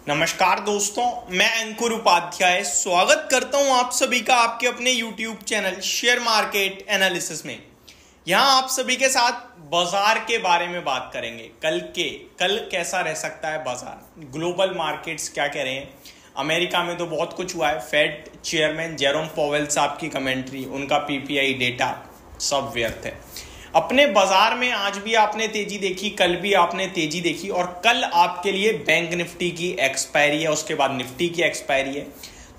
नमस्कार दोस्तों, मैं अंकुर उपाध्याय स्वागत करता हूं आप सभी का आपके अपने YouTube channel share market analysis में। यहां आप सभी के साथ बाजार के बारे में बात करेंगे। कल कैसा रह सकता है बाजार, ग्लोबल मार्केट्स क्या कह रहे हैं। अमेरिका में तो बहुत कुछ हुआ है। फेड चेयरमैन जेरोम पॉवेल साहब की कमेंट्री, उनका पीपीआई डेटा सब व्यर्थ है। अपने बाजार में आज भी आपने तेजी देखी, कल भी आपने तेजी देखी और कल आपके लिए बैंक निफ्टी की एक्सपायरी है, उसके बाद निफ्टी की एक्सपायरी है।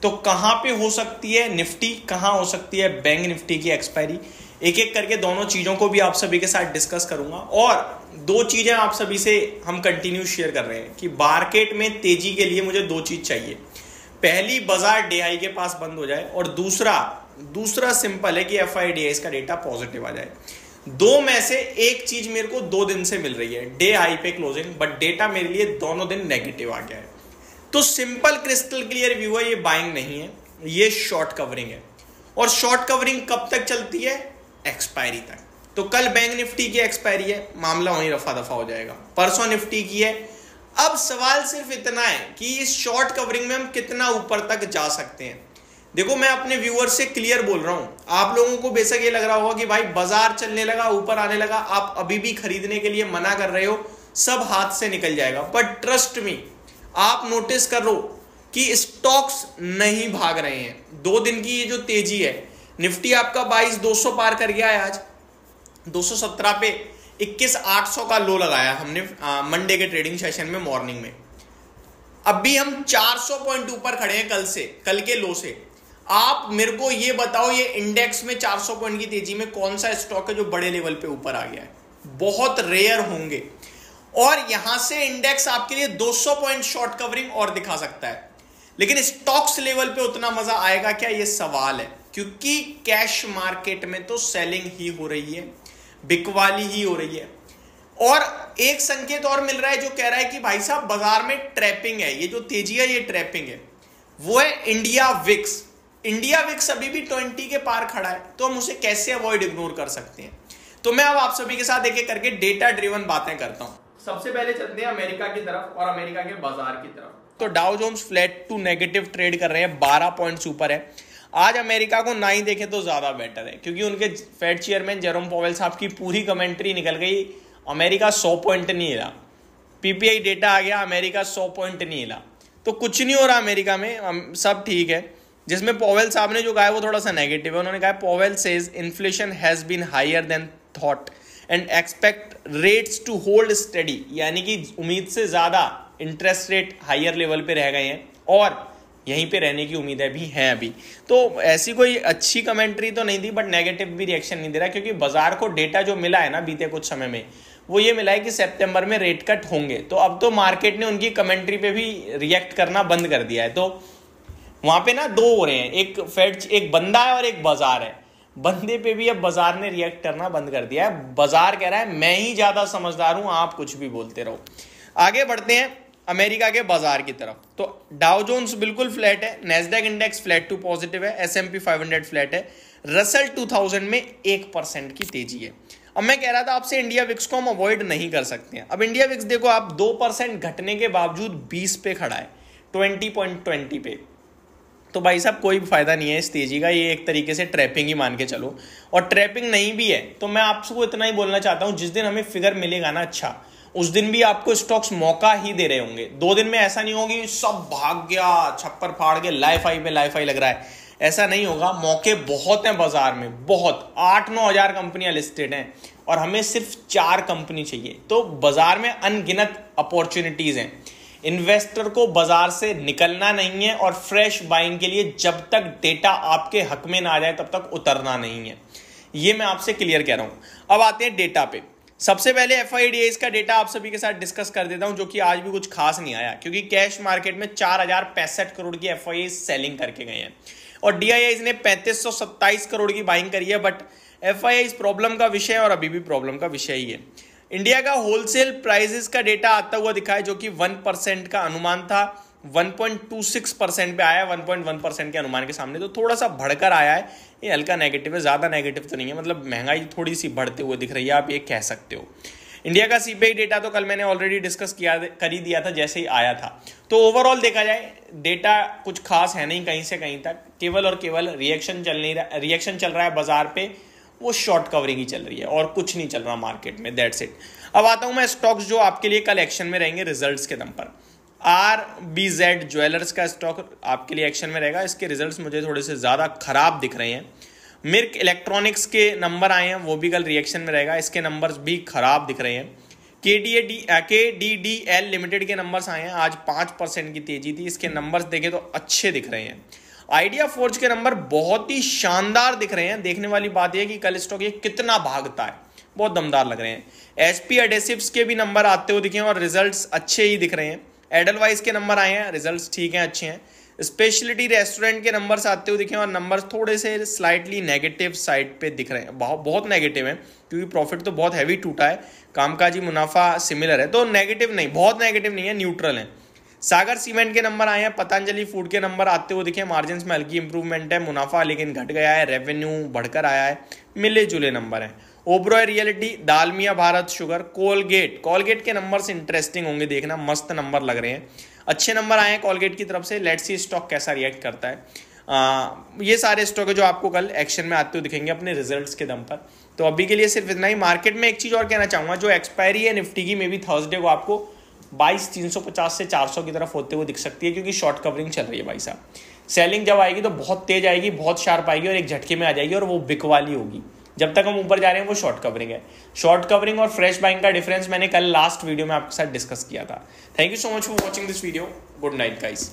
तो कहां पे हो सकती है निफ्टी, कहां हो सकती है बैंक निफ्टी की एक्सपायरी, एक एक करके दोनों चीजों को भी आप सभी के साथ डिस्कस करूंगा। और दो चीजें आप सभी से हम कंटिन्यू शेयर कर रहे हैं कि मार्केट में तेजी के लिए मुझे दो चीज चाहिए। पहली, बाजार डे हाई के पास बंद हो जाए और दूसरा सिंपल है कि एफआईडीआई का डेटा पॉजिटिव आ जाए। दो में से एक चीज मेरे को 2 दिन से मिल रही है, डे हाई पे क्लोजिंग, बट डेटा मेरे लिए दोनों दिन नेगेटिव आ गया है। तो सिंपल क्रिस्टल क्लियर व्यू है, ये बाइंग नहीं है, ये शॉर्ट कवरिंग है। और शॉर्ट कवरिंग कब तक चलती है? एक्सपायरी तक। तो कल बैंक निफ्टी की एक्सपायरी है, मामला वहीं रफा दफा हो जाएगा। परसों निफ्टी की है। अब सवाल सिर्फ इतना है कि इस शॉर्ट कवरिंग में हम कितना ऊपर तक जा सकते हैं। देखो, मैं अपने व्यूअर से क्लियर बोल रहा हूं। आप लोगों को बेशक ये लग रहा होगा कि भाई बाजार चलने लगा, ऊपर आने लगा, आप अभी भी खरीदने के लिए मना कर रहे हो, सब हाथ से निकल जाएगा। बट ट्रस्ट मी, आप नोटिस करो कि स्टॉक्स नहीं भाग रहे हैं। 2 दिन की ये जो तेजी है, निफ्टी आपका 22,200 पार कर गया है। आज 217 पे 21,800 का लो लगाया हमने मंडे के ट्रेडिंग सेशन में, मॉर्निंग में। अभी हम 400 पॉइंट ऊपर खड़े हैं कल के लो से। आप मेरे को ये बताओ, ये इंडेक्स में 400 पॉइंट की तेजी में कौन सा स्टॉक है जो बड़े लेवल पे ऊपर आ गया है? बहुत रेयर होंगे। और यहां से इंडेक्स आपके लिए 200 पॉइंट शॉर्ट कवरिंग और दिखा सकता है, लेकिन स्टॉक्स लेवल पे उतना मजा आएगा क्या, ये सवाल है। क्योंकि कैश मार्केट में तो सेलिंग ही हो रही है, बिकवाली ही हो रही है। और एक संकेत और मिल रहा है जो कह रहा है कि भाई साहब बाजार में ट्रैपिंग है, ये जो तेजी है ये ट्रैपिंग है। वो है इंडिया विक्स अभी भी 20 के पार खड़ा है, तो हम उसे कैसे अवॉइड इग्नोर कर सकते हैं। तो मैं अब आप सभी के साथ एक एक करके डेटा ड्रिवन बातें करता हूं। सबसे पहले चलते हैं अमेरिका की तरफ और अमेरिका के बाजार की तरफ। तो Dow Jones flat to negative trade कर रहे हैं, 12 पॉइंट्स ऊपर है। आज अमेरिका को ना ही देखे तो ज्यादा बेटर है, क्योंकि उनके फेड चेयरमैन जेरोम पॉवेल साहब की पूरी कमेंट्री निकल गई। अमेरिका 100 पॉइंट नहीं हिला, पीपीआई डेटा आ गया, अमेरिका 100 पॉइंट नहीं हिला। तो कुछ नहीं हो रहा अमेरिका में, सब ठीक है। जिसमें पॉवेल साहब ने जो कहा है वो थोड़ा सा नेगेटिव है। उन्होंने कहा Powell says inflation has been higher than thought and expect rates to hold study, यानी कि उम्मीद से ज्यादा इंटरेस्ट रेट हायर लेवल पे रह गए हैं और यहीं पे रहने की उम्मीदें भी हैं अभी। तो ऐसी कोई अच्छी कमेंट्री तो नहीं दी, बट नेगेटिव भी रिएक्शन नहीं दे रहा, क्योंकि बाजार को डेटा जो मिला है ना बीते कुछ समय में, वो ये मिला है कि सितंबर में रेट कट होंगे। तो अब तो मार्केट ने उनकी कमेंट्री पे भी रिएक्ट करना बंद कर दिया है। तो वहां पे ना 2 हो रहे हैं, एक बंदा है और एक बाजार है। बंदे पे भी अब बाजार ने रिएक्ट करना बंद कर दिया है। बाजार कह रहा है मैं ही ज्यादा समझदार हूं, आप कुछ भी बोलते रहो। आगे बढ़ते हैं अमेरिका के बाजार की तरफ। तो डाउ जोन्स बिल्कुल फ्लैट है, Nasdaq index flat to positive है, S&P 500 फ्लैट है, रसल 2000 में 1% की तेजी है। अब मैं कह रहा था आपसे इंडिया विक्स को हम अवॉइड नहीं कर सकते हैं। अब इंडिया विक्स देखो, आप 2% घटने के बावजूद 20 पे खड़ा है, 20.20 पे। तो भाई साहब कोई फायदा नहीं है इस तेजी का, ये एक तरीके से ट्रैपिंग ही मान के चलो। और ट्रैपिंग नहीं भी है तो मैं आपको इतना ही बोलना चाहता हूं, जिस दिन हमें फिगर मिलेगा ना अच्छा, उस दिन भी आपको स्टॉक्स मौका ही दे रहे होंगे। 2 दिन में ऐसा नहीं होगी सब भाग गया, छप्पर फाड़ के लाइफ हाई लग रहा है, ऐसा नहीं होगा। मौके बहुत हैं बाजार में, बहुत 8-9 हजार कंपनियां लिस्टेड हैं और हमें सिर्फ 4 कंपनी चाहिए। तो बाजार में अनगिनत अपॉर्चुनिटीज हैं। इन्वेस्टर को बाजार से निकलना नहीं है और फ्रेश बाइंग के लिए जब तक डेटा आपके हक में ना आ जाए तब तक उतरना नहीं है। ये मैं आपसे क्लियर कह रहा हूं। अब आते हैं डेटा पे। सबसे पहले एफआईडीआई का डेटा आप सभी के साथ डिस्कस कर देता हूं, जो कि आज भी कुछ खास नहीं आया, क्योंकि कैश मार्केट में 4065 करोड़ की एफआईआई सेलिंग करके गए हैं और डीआईआई ने 3527 करोड़ की बाइंग करी है। बट एफआईआई प्रॉब्लम का विषय और अभी भी प्रॉब्लम का विषय ही है। इंडिया का होलसेल प्राइसेस का डेटा आता हुआ दिखा है, जो कि 1% का अनुमान था, 1.26% पे आया है 1.1% के अनुमान के सामने। तो थोड़ा सा बढ़कर आया है, ये हल्का नेगेटिव है, ज्यादा नेगेटिव तो नहीं है, मतलब महंगाई थोड़ी सी बढ़ते हुए दिख रही है, आप ये कह सकते हो। इंडिया का सीपीआई डेटा तो कल मैंने ऑलरेडी डिस्कस कर ही दिया था जैसे ही आया था। तो ओवरऑल देखा जाए डेटा कुछ खास है नहीं कहीं से कहीं तक, केवल और केवल रिएक्शन चल रहा है बाजार पे, वो शॉर्ट कवरिंग ही चल रही है और कुछ नहीं चल रहा मार्केट में, दैट्स इट। अब आता हूं मैं स्टॉक्स जो आपके लिए कल एक्शन में रहेंगे रिजल्ट्स के दम पर। RBZ ज्वेलर्स का स्टॉक आपके लिए एक्शन में रहेगा, इसके रिजल्ट्स मुझे थोड़े से ज्यादा खराब दिख रहे हैं। मिर्क इलेक्ट्रॉनिक्स के नंबर आए हैं, वो भी कल रिएक्शन में रहेगा, इसके नंबर्स भी खराब दिख रहे हैं। KDDL लिमिटेड के नंबर्स आए हैं, आज 5% की तेजी थी, इसके नंबर्स देखें तो अच्छे दिख रहे हैं। आइडिया फोर्ज के नंबर बहुत ही शानदार दिख रहे हैं। देखने वाली बात यह है कि कल स्टॉक ये कितना भागता है, बहुत दमदार लग रहे हैं। SP एडेसिव्स के भी नंबर आते हुए दिखे और रिजल्ट्स अच्छे ही दिख रहे हैं। एडलवाइज के नंबर आए हैं, रिजल्ट्स ठीक हैं, अच्छे हैं। स्पेशलिटी रेस्टोरेंट के नंबर्स आते हुए दिखे और नंबर्स थोड़े से स्लाइटली नेगेटिव साइड पे दिख रहे हैं, बहुत नेगेटिव है क्योंकि प्रॉफिट तो बहुत हैवी टूटा है, कामकाजी मुनाफा सिमिलर है, तो नेगेटिव नहीं, बहुत नेगेटिव नहीं है, न्यूट्रल है। सागर सीमेंट के नंबर आए हैं, पतंजलि फूड के नंबर आते हुए दिखे, मार्जिन में हल्की इंप्रूवमेंट है, मुनाफा लेकिन घट गया है, रेवेन्यू बढ़कर आया है, मिले जुले नंबर हैं। Oberoi realty, Dalmia Bharat sugar, Colgate के नंबर्स इंटरेस्टिंग होंगे, देखना मस्त नंबर लग रहे हैं, अच्छे नंबर आए हैं कोलगेट की तरफ से। लेट्स सी स्टॉक कैसा रिएक्ट करता है। ये सारे स्टॉक है जो आपको कल एक्शन में आते हुए दिखेंगे अपने रिजल्ट्स के दम पर। तो अभी के लिए सिर्फ इतना ही। मार्केट में एक चीज और कहना चाहूंगा, जो एक्सपायरी है निफ्टी की, मे बी थर्सडे को आपको 22,350 से 400 की तरफ होते हुए दिख सकती है, क्योंकि शॉर्ट कवरिंग चल रही है भाई साहब। सेलिंग जब आएगी तो बहुत तेज आएगी, बहुत शार्प आएगी और एक झटके में आ जाएगी और वो बिक वाली होगी। जब तक हम ऊपर जा रहे हैं वो शॉर्ट कवरिंग है। शॉर्ट कवरिंग और फ्रेश बाइंग का डिफरेंस मैंने कल लास्ट वीडियो में आपके साथ डिस्कस किया था। Thank you so much for watching this video. Good night guys.